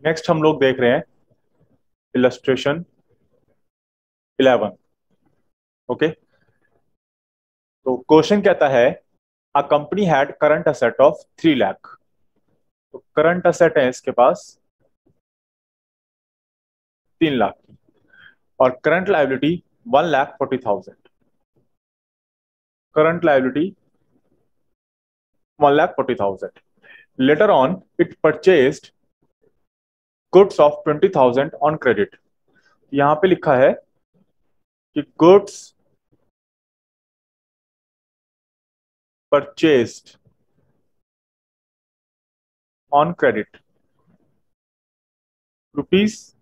Next हम लोग देख रहे हैं इलस्ट्रेशन 11। ओके, तो क्वेश्चन कहता है a company had current asset of 3 lakh. तो करंट असेट है इसके पास 3 लाख की, और current liability 1,40,000। Current liability 1,40,000। Later on it purchased goods of 20,000 on credit. यहाँ पे लिखा है कि goods purchased on credit rupees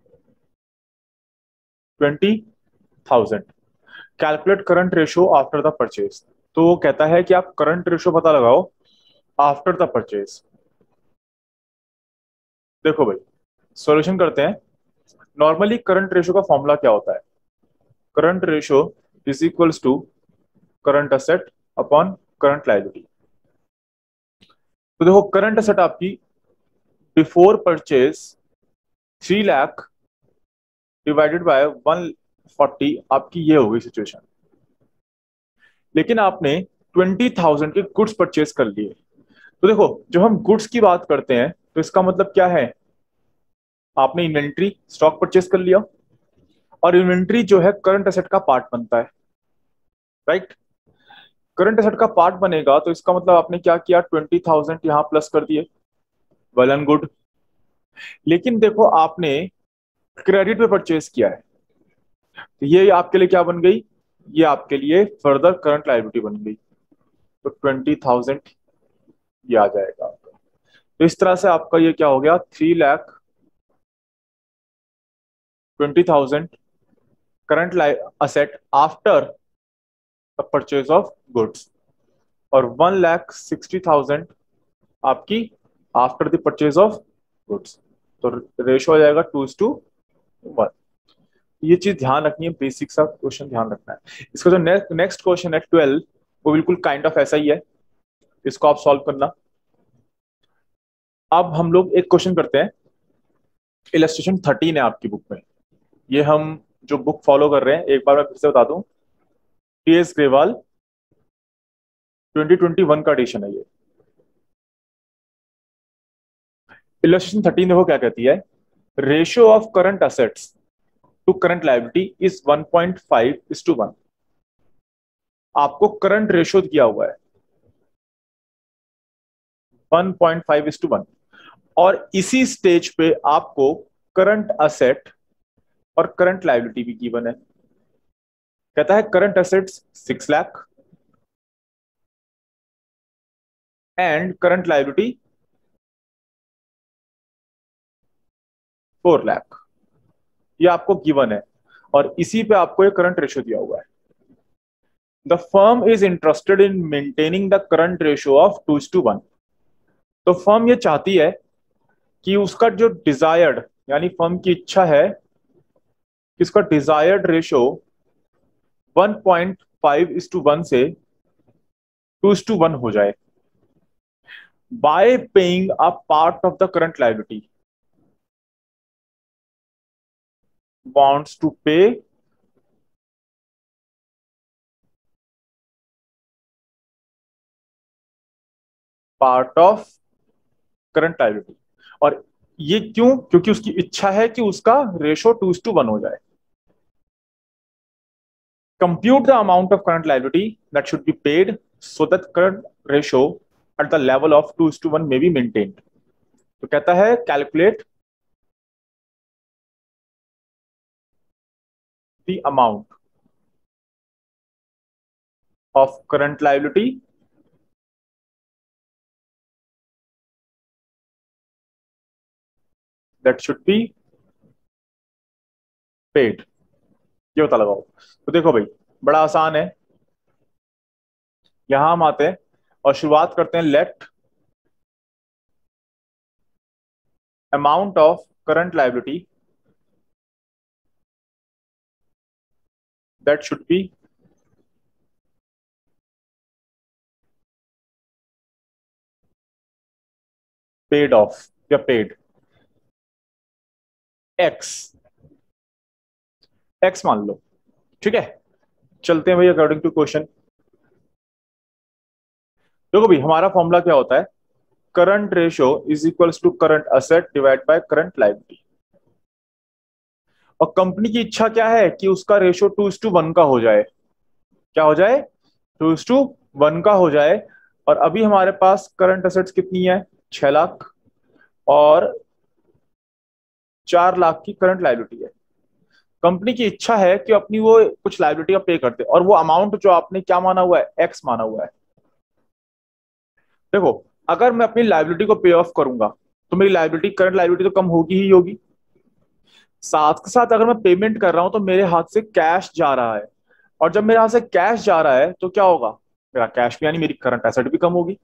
20,000। Calculate current ratio after the purchase. तो वो कहता है कि आप करंट रेशियो पता लगाओ आफ्टर द परचेज। देखो भाई, सॉल्यूशन करते हैं। नॉर्मली करंट रेशियो का फॉर्मूला क्या होता है? Current ratio is equals to current asset upon current liability. तो देखो, करंट असेट आपकी before purchase 3 lakh divided by 140, आपकी ये होगी सिचुएशन। लेकिन आपने 20,000 के गुड्स परचेज कर लिए। तो देखो, जब हम गुड्स की बात करते हैं तो इसका मतलब क्या है? आपने इन्वेंट्री स्टॉक परचेज कर लिया, और इन्वेंट्री जो है करंट एसेट का पार्ट बनता है, राइट? करंट एसेट का पार्ट बनेगा तो इसका मतलब आपने क्या किया, 20,000 यहां प्लस कर दिए। Well and good. लेकिन देखो, आपने क्रेडिट पे परचेज किया है, तो ये आपके लिए क्या बन गई? ये आपके लिए फर्दर करंट लायबिलिटी बन गई। तो 20,000 ये आ जाएगा आपका। तो इस तरह से आपका ये क्या हो गया, 3,20,000 current asset after the purchase of goods, और 1,60,000 आपकी after the purchase of goods. तो रेशो आ जाएगा 2:1। ये चीज ध्यान रखनी है, बेसिक सा क्वेश्चन ध्यान रखना है। इसका जो नेक्स्ट क्वेश्चन है 12, वो बिल्कुल काइंड ऑफ ऐसा ही है। इसको आप सॉल्व करना। अब हम लोग एक क्वेश्चन करते हैं। इलस्ट्रेशन 13 है आपकी बुक में। ये हम जो बुक फॉलो कर रहे हैं, एक बार मैं फिर से बता दूं, टी एस ग्रेवाल 2021 का एडिशन है ये। इलस्ट्रेशन 13 देखो क्या कहती है। Ratio of current assets to current liability is 1.5:1। आपको करंट रेशियो दिया हुआ है 1.5:1, और इसी स्टेज पे आपको करंट असेट और करंट लायबिलिटी भी गिवन है। कहता है current assets 6 lakh and current liability 4 lakh. ये आपको गिवन है, और इसी पे आपको एक करंट रेशियो दिया हुआ है। The firm is interested in maintaining the current ratio of 2:1। तो फर्म ये चाहती है कि उसका जो डिजायर्ड, यानी फर्म की इच्छा है कि उसका डिजायर्ड रेशियो 1.5:1 से 2:1 हो जाए, bye paying a part of the current liability, wants to pay part of current liability. और ये क्यों? क्योंकि उसकी इच्छा है कि उसका रेशो 2:1 हो जाए। Compute the amount of current liability that should be paid so that current ratio at the level of 2:1 में बी मेंटेन्ड। तो कहता है calculate the amount of current liability that should be paid. ये बता लगाओ। तो देखो भाई, बड़ा आसान है। यहां हम आते हैं और शुरुआत करते हैं। Let amount of current liability that should be paid off या पेड। एक्स, एक्स मान लो, ठीक है। चलते हैं भाई अकॉर्डिंग टू क्वेश्चन। देखो भाई हमारा फॉर्मूला क्या होता है, current ratio is equals to current asset divide by current liability. और कंपनी की इच्छा क्या है कि उसका रेशियो 2:1 का हो जाए। क्या हो जाए, 2:1 का हो जाए। और अभी हमारे पास करंट असेट्स कितनी है, 6 लाख, और 4 लाख की करंट लायबिलिटी है। कंपनी की इच्छा है कि अपनी वो कुछ लायबिलिटी का पे करते, और वो अमाउंट जो आपने क्या माना हुआ है, एक्स माना हुआ है। देखो अगर मैं अपनी लायबिलिटी को पे ऑफ करूंगा तो मेरी लायबिलिटी, करंट लायबिलिटी तो कम होगी ही होगी। साथ के साथ अगर मैं पेमेंट कर रहा हूं तो मेरे हाथ से कैश जा रहा है, और जब मेरे हाथ से कैश जा रहा है तो क्या होगा, मेरा कैश भी यानी मेरी करंट एसेट भी कम होगी।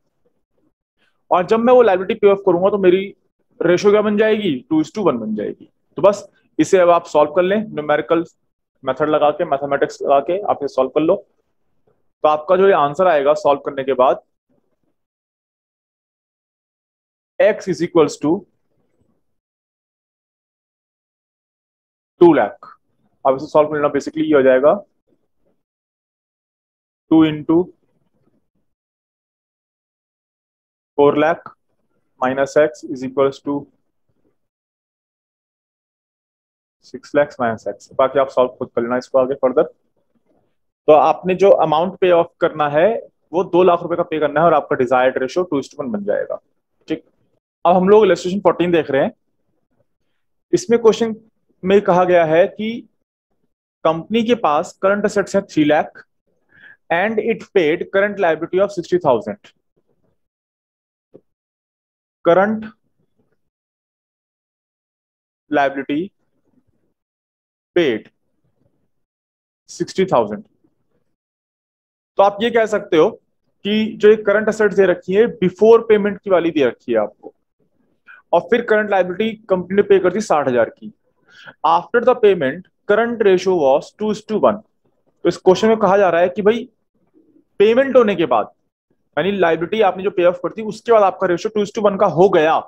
और जब मैं वो लायबिलिटी पे ऑफ करूंगा तो मेरी रेशो क्या बन जाएगी, 2:1 बन जाएगी। तो बस इसे अब आप सॉल्व कर लें, न्यूमेरिकल मेथड लगा के, मैथमेटिक्स लगा के आप इसे सॉल्व कर लो। तो आपका जो ये आंसर आएगा सॉल्व करने के बाद, x is equals to 2 lakh. अब इसे सॉल्व करना बेसिकली ये हो जाएगा, 2 into 4 lakh minus X is equals to 6 lakh minus X. बाकी आप सॉल्व खुद कर लेना इसको आगे फर्दर। तो आपने जो अमाउंट पे ऑफ करना है वो 2 लाख रुपए का पे करना है, और आपका डिजायर्ड रेशियो 2:1 बन जाएगा। ठीक। अब हम लोग इलस्ट्रेशन 14 देख रहे हैं। इसमें क्वेश्चन में कहा गया है कि कंपनी के पास करंट असेट्स है 3 lakh and it paid current liability of 60,000। Current liability paid 60,000। तो आप ये कह सकते हो कि जो एक करंट असेट दे रखी है बिफोर पेमेंट की वाली दे रखी है आपको, और फिर करंट लायबिलिटी कंपनी ने पे कर दी 60,000 की। After the payment current ratio was 2:1। तो इस क्वेश्चन में कहा जा रहा है कि भाई पेमेंट होने के बाद, यानी लायबिलिटी आपने जो पे ऑफ करती उसके बाद आपका रेशियो 2:1 का हो गया।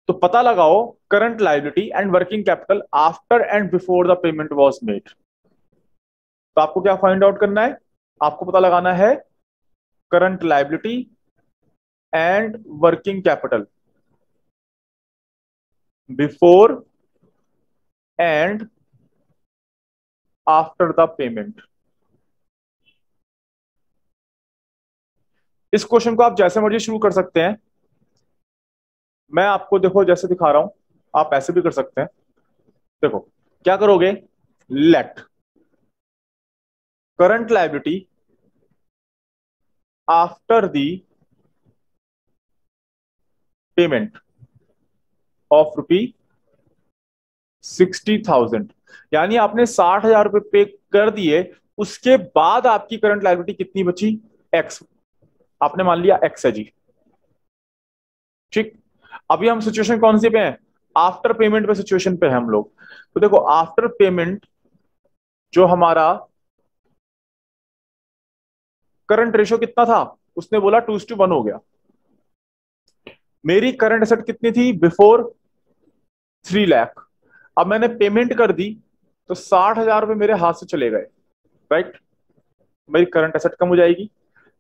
तो पता लगाओ current liability and working capital after and before the payment was made. तो आपको क्या फाइंड आउट करना है, आपको पता लगाना है current liability and working capital before and after the payment. इस क्वेश्चन को आप जैसे मर्जी शुरू कर सकते हैं। मैं आपको देखो जैसे दिखा रहा हूं, आप ऐसे भी कर सकते हैं। देखो क्या करोगे, let current liability after the payment of ₹60,000। यानी आपने 60,000 रुपए पे कर दिए, उसके बाद आपकी करंट लायबिलिटी कितनी बची, एक्स। आपने मान लिया एक्स है जी। ठीक। अभी हम सिचुएशन कौन सी पे हैं, आफ्टर पेमेंट पे सिचुएशन पे है हम लोग। तो देखो आफ्टर पेमेंट जो हमारा करंट रेशियो कितना था, उसने बोला 2:1 हो गया। मेरी करंट एसेट कितनी थी बिफोर, 3 लाख। अब मैंने पेमेंट कर दी तो 60,000 रुपए मेरे हाथ से चले गए, राइट। मेरी करंट एसेट कम हो जाएगी।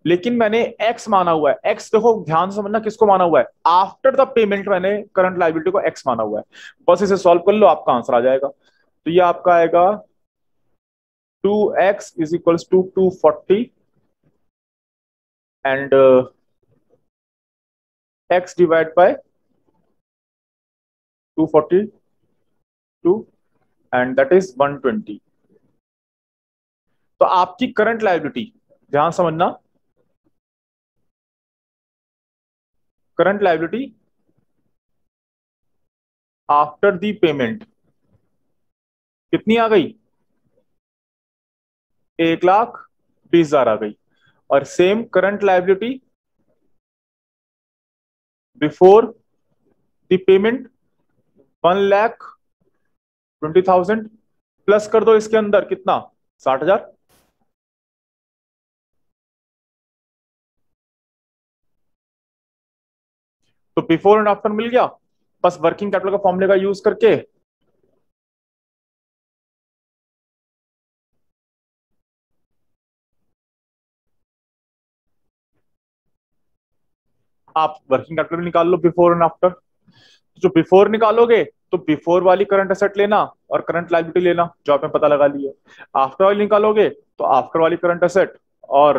लेकिन मैंने एक्स माना हुआ है, एक्स देखो ध्यान से समझना किसको माना हुआ है, आफ्टर द पेमेंट मैंने करंट लायबिलिटी को एक्स माना हुआ है। बस इसे सॉल्व कर लो, आपका आंसर आ जाएगा। तो ये आपका आएगा 2x is equals to 240 and x divide by 242 and that is 120। तो आपकी करंट लायबिलिटी, ध्यान समझना, current liability after the payment कितनी आ गई, 1,20,000 आ गई। और same current liability before the payment 1,20,000। Plus कर दो इसके अंदर कितना, 60,000। तो बिफोर एंड आफ्टर मिल गया। बस वर्किंग कैपिटल का फॉर्मूले का यूज करके आप वर्किंग कैपिटल निकाल लो बिफोर एंड आफ्टर। जो बिफोर निकालोगे तो बिफोर वाली करंट एसेट लेना और करंट लायबिलिटी लेना, जो आपने पता लगा लिया। आफ्टर वाली निकालोगे तो आफ्टर वाली करंट एसेट और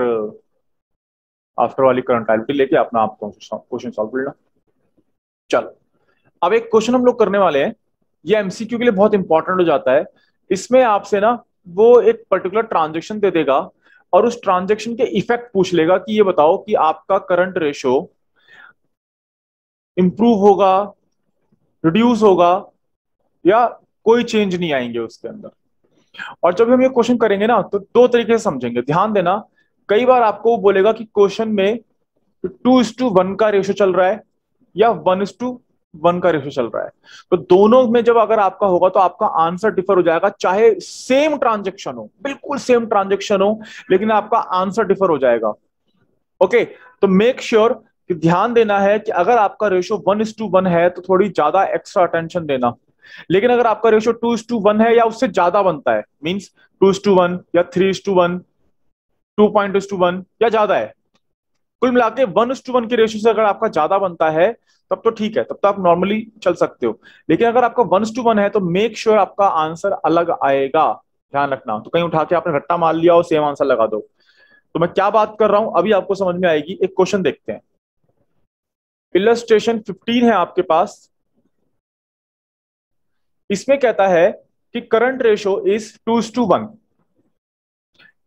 आफ्टर वाली करंट लायबिलिटी लेके अपना आप क्वेश्चन सॉल्व करना। चलो, अब एक क्वेश्चन हम लोग करने वाले हैं, ये एमसीक्यू के लिए बहुत इंपॉर्टेंट हो जाता है। इसमें आपसे ना वो एक पर्टिकुलर ट्रांजेक्शन दे देगा और उस ट्रांजेक्शन के इफेक्ट पूछ लेगा कि ये बताओ कि आपका करंट रेशो इंप्रूव होगा, रिड्यूस होगा, या कोई चेंज नहीं आएंगे उसके अंदर। और जब हम ये क्वेश्चन करेंगे ना तो दो तरीके से समझेंगे, ध्यान देना। कई बार आपको वो बोलेगा कि क्वेश्चन में 2:1 का रेशो चल रहा है या 1:1 का रेशो चल रहा है। तो दोनों में जब अगर आपका होगा तो आपका आंसर डिफर हो जाएगा, चाहे सेम ट्रांजेक्शन हो, बिल्कुल सेम ट्रांजेक्शन हो, लेकिन आपका आंसर डिफर हो जाएगा। ओके, तो मेक श्योर कि ध्यान देना है कि अगर आपका रेशो 1:1 है तो थोड़ी ज्यादा एक्स्ट्रा अटेंशन देना। लेकिन अगर आपका रेशो 2:1 है या उससे ज्यादा बनता है, मींस 2:1 या 3:1, 2.1 या ज्यादा है, कुल मिला के 1:1 के रेशियो से अगर आपका ज्यादा बनता है तब तो ठीक है, तब तो आप नॉर्मली चल सकते हो। लेकिन अगर आपका 1:1 है तो मेक श्योर आपका आंसर अलग आएगा, ध्यान रखना। तो कहीं उठा के आपने रट्टा मार लिया और सेम आंसर लगा दो। तो मैं क्या बात कर रहा हूं अभी आपको समझ में आएगी। एक क्वेश्चन देखते हैं, इलस्ट्रेशन 15 है आपके पास। इसमें कहता है कि current ratio is 2:1,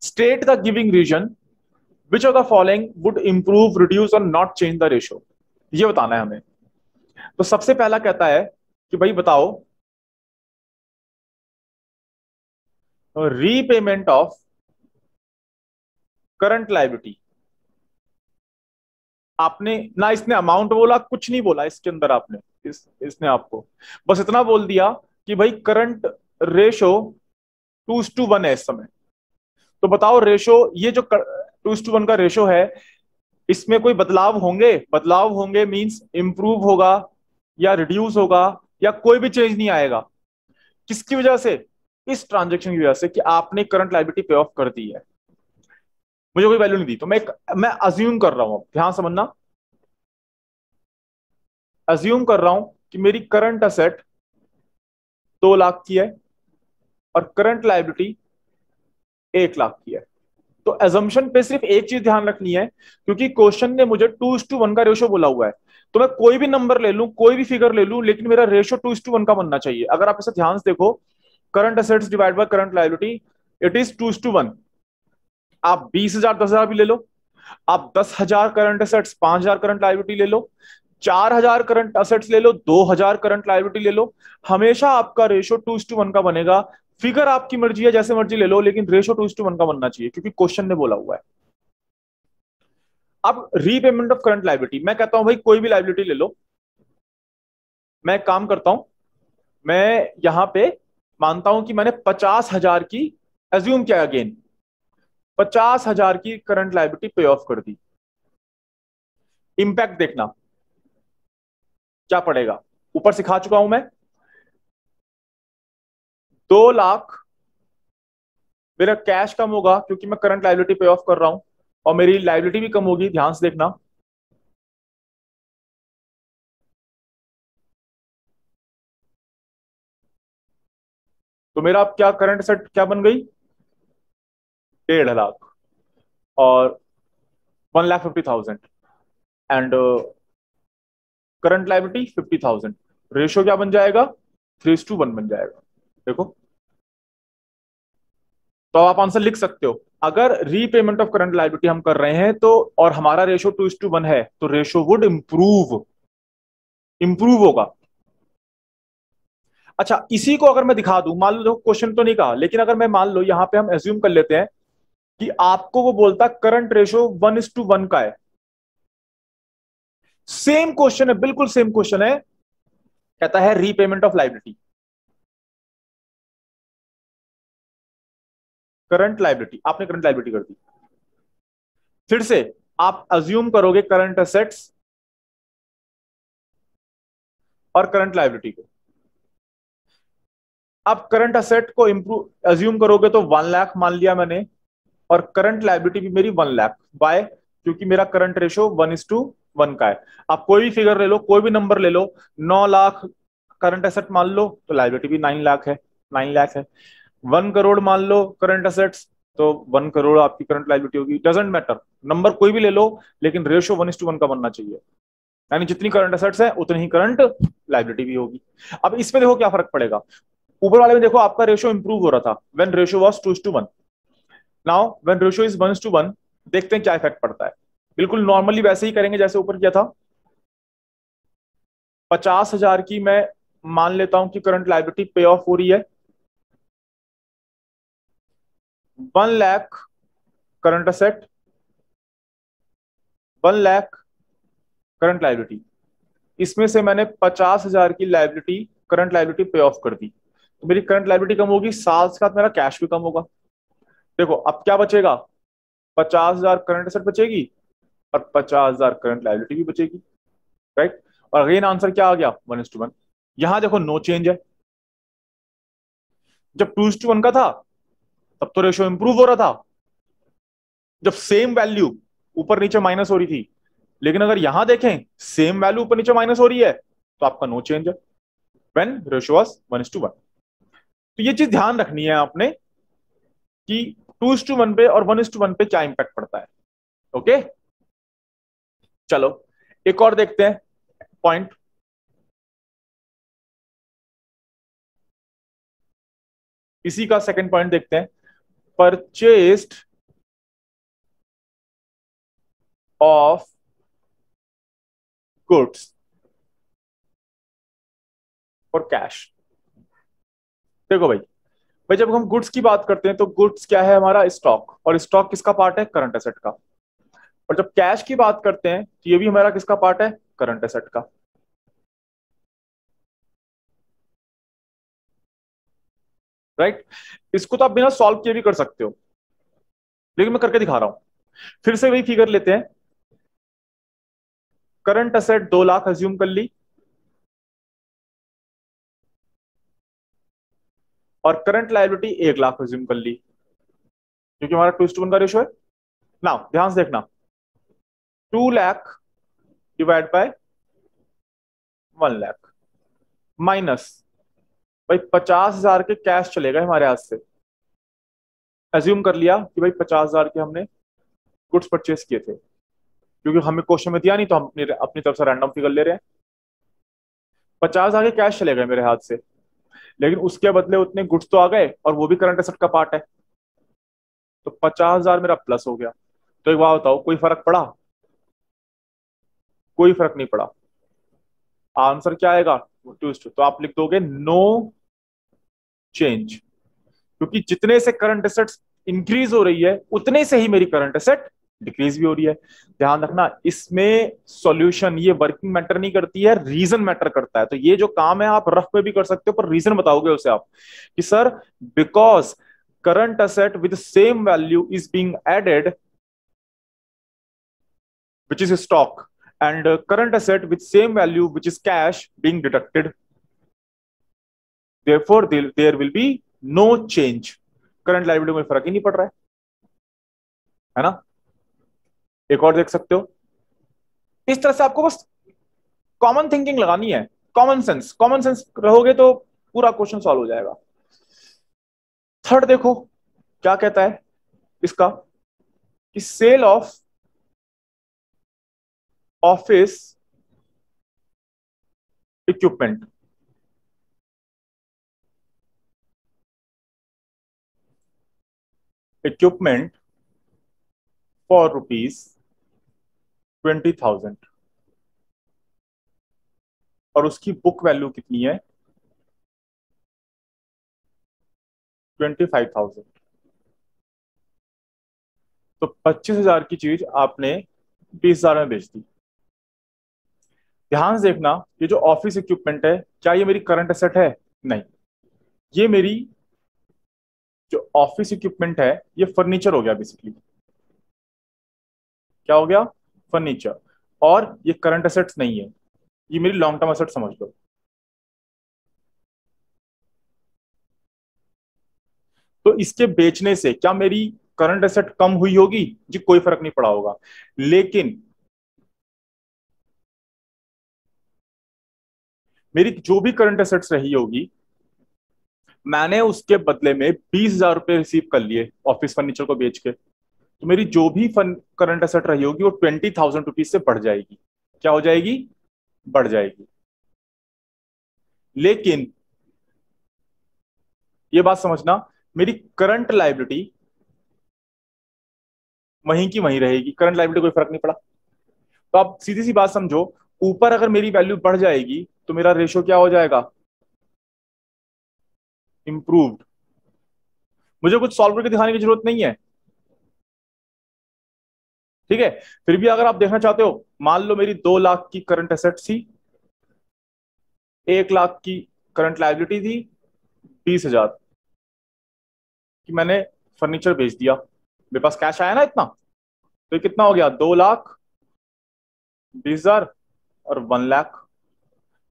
state the giving reason which of the following would improve, reduce और नॉट चेंज द रेशो। ये बताना है हमें। तो सबसे पहला कहता है कि भाई बताओ रीपेमेंट ऑफ करंट लायबिलिटी। आपने ना इसने अमाउंट बोला, कुछ नहीं बोला इसके अंदर आपने, इसने आपको बस इतना बोल दिया कि भाई करंट रेशो 2:1 है इस समय। तो बताओ रेशो, ये जो 2:1 का रेशो है, इसमें कोई बदलाव होंगे? बदलाव होंगे मींस इंप्रूव होगा या रिड्यूस होगा या कोई भी चेंज नहीं आएगा। किसकी वजह से? इस ट्रांजेक्शन की वजह से कि आपने करंट लायबिलिटी पे ऑफ कर दी है, मुझे कोई वैल्यू नहीं दी। तो मैं अज्यूम कर रहा हूं, ध्यान समझना, अज्यूम कर रहा हूं कि मेरी करंट असेट 2 लाख की है और करंट लायबिलिटी 1 लाख की है। तो एजम्पशन पे सिर्फ एक चीज ध्यान रखनी है, क्योंकि क्वेश्चन ने मुझे 2:1 का रेशो बोला हुआ है। तो मैं कोई भी नंबर ले लूं, कोई भी फिगर ले लूं, लेकिन मेरा रेशो 2:1 का बनना चाहिए। अगर आप इसे ध्यान से देखो, current assets divide by current liability, it is 2:1। आप 20,000 10,000 भी ले लो, आप 10,000 करंट असेट्स 5,000 करंट लायबिलिटी ले लो, 4,000 करंट असेट्स ले लो, 2,000 करंट लायबिलिटी ले लो, हमेशा आपका रेशो 2:1 का बनेगा। फिगर आपकी मर्जी है, जैसे मर्जी ले लो, लेकिन रेशो 2:1 का बनना चाहिए, क्योंकि क्वेश्चन ने बोला हुआ है। अब रीपेमेंट ऑफ करंट लायबिलिटी, मैं कहता हूं भाई कोई भी लायबिलिटी ले लो। मैं एक काम करता हूं, मैं यहां पे मानता हूं कि मैंने 50,000 की एज्यूम किया, अगेन 50,000 की करंट लायबिलिटी पे ऑफ कर दी। इंपैक्ट देखना क्या पड़ेगा, ऊपर सिखा चुका हूं मैं। 2 लाख मेरा कैश कम होगा क्योंकि मैं करंट लायबिलिटी पे ऑफ कर रहा हूं, और मेरी लायबिलिटी भी कम होगी, ध्यान से देखना। तो मेरा अब क्या करंट सेट क्या बन गई? 1.5 लाख और 1,50,000 एंड करंट लायबिलिटी 50,000। रेशियो क्या बन जाएगा? 3:1 बन जाएगा। देखो, तो आप आंसर लिख सकते हो। अगर रीपेमेंट ऑफ करंट लायबिलिटी हम कर रहे हैं तो, और हमारा रेशो 2:1 है, तो रेशो वुड इंप्रूव, इंप्रूव होगा। अच्छा, इसी को अगर मैं दिखा दूं, मान लो क्वेश्चन तो नहीं कहा, लेकिन अगर मैं मान लो यहां पे हम एज्यूम कर लेते हैं कि आपको वो बोलता करंट रेशो 1:1 का है। सेम क्वेश्चन है, बिल्कुल सेम क्वेश्चन है, कहता है repayment of liability, current liability, आपने करंट लायबिलिटी कर दी। फिर से आप अज्यूम करोगे करंट असेट्स और करंट लायबिलिटी को। अब करंट असेट को इंप्रूव अज्यूम करोगे तो 1 लाख मान लिया मैंने, और करंट लायबिलिटी भी मेरी 1 लाख, बाय क्योंकि मेरा करंट रेशो 1:1 1 का है। आप कोई भी फिगर ले लो, कोई भी नंबर ले लो, 9 लाख करंट एसेट मान लो तो लाइबिलिटी भी 9 लाख है, 9 लाख है। 1 करोड़ मान लो करंट एसेट्स, तो 1 करोड़ आपकी करंट लाइबिलिटी होगी। डजेंट मैटर, नंबर कोई भी ले लो, लेकिन रेशियो 1:1 का बनना चाहिए, यानी जितनी करंट एसेट्स है उतनी ही करंट लाइबिलिटी भी होगी। अब इसमें देखो क्या फर्क पड़ेगा, ऊपर वाले में देखो आपका रेशियो इंप्रूव हो रहा था when ratio was 2:1, now when ratio is 1:1, देखते हैं क्या इफेक्ट पड़ता है। बिल्कुल नॉर्मली वैसे ही करेंगे जैसे ऊपर किया था। 50,000 की मैं मान लेता हूं कि करंट लाइबिलिटी पे ऑफ हो रही है, 1 lakh current asset, 1 lakh current liability, इसमें से मैंने 50,000 की लाइबिलिटी, करंट लाइबिलिटी पे ऑफ कर दी, तो मेरी करंट लाइबिलिटी कम होगी, साथ साथ मेरा कैश भी कम होगा। देखो अब क्या बचेगा, 50,000 करंट एसेट बचेगी और 50,000 करंट लाइबिलिटी भी बचेगी, राइट। और अगेन आंसर क्या आ गया, 1:1। यहां देखो नो चेंज है, जब 2:1 का था तब तो रेशियो इंप्रूव हो रहा था, जब सेम वैल्यू ऊपर नीचे माइनस हो रही थी। लेकिन अगर यहां देखें सेम वैल्यू ऊपर नीचे माइनस हो रही है तो आपका नो चेंज है व्हेन रेशियो वाज 1:1। तो ये चीज ध्यान रखनी है आपने कि 2:1 पे और 1:1 पे क्या इंपैक्ट पड़ता है। ओके, चलो एक और देखते हैं पॉइंट। इसी का सेकंड पॉइंट देखते हैं, परचेस्ड ऑफ गुड्स और कैश। देखो भाई, जब हम गुड्स की बात करते हैं तो गुड्स क्या है हमारा, स्टॉक, और स्टॉक किसका पार्ट है, करंट एसेट का। और जब कैश की बात करते हैं तो ये भी हमारा किसका पार्ट है, करंट एसेट का, राइट। इसको तो आप बिना सॉल्व किए भी कर सकते हो, लेकिन मैं करके दिखा रहा हूं। फिर से वही फिगर लेते हैं, करंट एसेट 2 लाख अज्यूम कर ली और करंट लायबिलिटी 1 लाख अज्यूम कर ली, क्योंकि हमारा 2:1 का रेशियो है ना। ध्यान से देखना, 2 lakh divide by 1 lakh minus, भाई 50,000 के कैश चले गए हमारे हाथ से। अज्यूम कर लिया कि भाई 50,000 के हमने गुड्स परचेस किए थे, क्योंकि हमें क्वेश्चन में दिया नहीं तो हम अपनी अपनी तरफ से रैंडम फिगर ले रहे हैं। 50,000 के कैश चले गए मेरे हाथ से, लेकिन उसके बदले उतने गुड्स तो आ गए और वो भी करंट एसेट का पार्ट है, तो 50,000 मेरा प्लस हो गया। तो एक बात बताओ, कोई फर्क पड़ा, कोई फर्क नहीं पड़ा। आंसर क्या आएगा, ट्विस्ट। तो आप लिख दोगे नो चेंज, क्योंकि जितने से करंट एसेट्स इंक्रीज हो रही है उतने से ही मेरी करंट एसेट डिक्रीज भी हो रही है। ध्यान रखना, इसमें सॉल्यूशन ये वर्किंग मैटर नहीं करती है, रीजन मैटर करता है। तो ये जो काम है आप रफ में भी कर सकते हो, पर रीजन बताओगे उसे आप कि sir because current asset with same value is being added which is stock, and current asset with same value which is cash being deducted, therefore there will be no change। Current liability में फर्क ही नहीं पड़ रहा है ना। एक और देख सकते हो, इस तरह से आपको बस कॉमन थिंकिंग लगानी है, कॉमन सेंस रहोगे तो पूरा क्वेश्चन सॉल्व हो जाएगा। थर्ड देखो क्या कहता है इसका, कि sale of office equipment, equipment for ₹20,000 और उसकी बुक वैल्यू कितनी है, 25,000। तो 25,000 की चीज आपने 20,000 में बेच दी। ध्यान से देखना, ये जो ऑफिस इक्विपमेंट है क्या ये मेरी करंट एसेट है, नहीं। ये मेरी जो ऑफिस इक्विपमेंट है ये फर्नीचर हो गया बेसिकली। क्या हो गया, फर्नीचर। और ये करंट एसेट्स नहीं है, ये मेरी लॉन्ग टर्म एसेट समझ लो। तो इसके बेचने से क्या मेरी करंट एसेट कम हुई होगी जी, कोई फर्क नहीं पड़ा होगा। लेकिन मेरी जो भी करंट एसेट्स रही होगी, मैंने उसके बदले में 20,000 रुपये रिसीव कर लिए ऑफिस फर्नीचर को बेच के, तो मेरी जो भी करंट एसेट रही होगी वो 20,000 रुपीज से बढ़ जाएगी। क्या हो जाएगी? बढ़ जाएगी। लेकिन ये बात समझना, मेरी करंट लायबिलिटी वहीं की वहीं रहेगी, करंट लायबिलिटी कोई फर्क नहीं पड़ा। तो आप सीधी सी बात समझो, ऊपर अगर मेरी वैल्यू बढ़ जाएगी तो मेरा रेशो क्या हो जाएगा? इंप्रूव्ड। मुझे कुछ सॉल्व करके दिखाने की जरूरत नहीं है, ठीक है। फिर भी अगर आप देखना चाहते हो, मान लो मेरी 2 लाख की करंट एसेट थी, 1 लाख की करंट लायबिलिटी थी, 20,000 कि मैंने फर्नीचर बेच दिया, मेरे पास कैश आया ना इतना, तो ये कितना हो गया? 2 लाख, 20,000 और 1 लाख।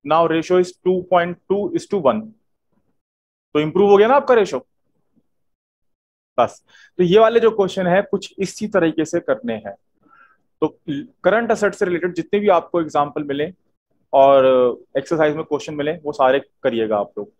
Now ratio is 2.2:1। तो इंप्रूव हो गया ना आपका रेशो। बस। तो ये वाले जो क्वेश्चन है कुछ इसी तरीके से करने हैं। तो करंट असेट से रिलेटेड जितने भी आपको एग्जाम्पल मिले और एक्सरसाइज में क्वेश्चन मिले वो सारे करिएगा आप लोग।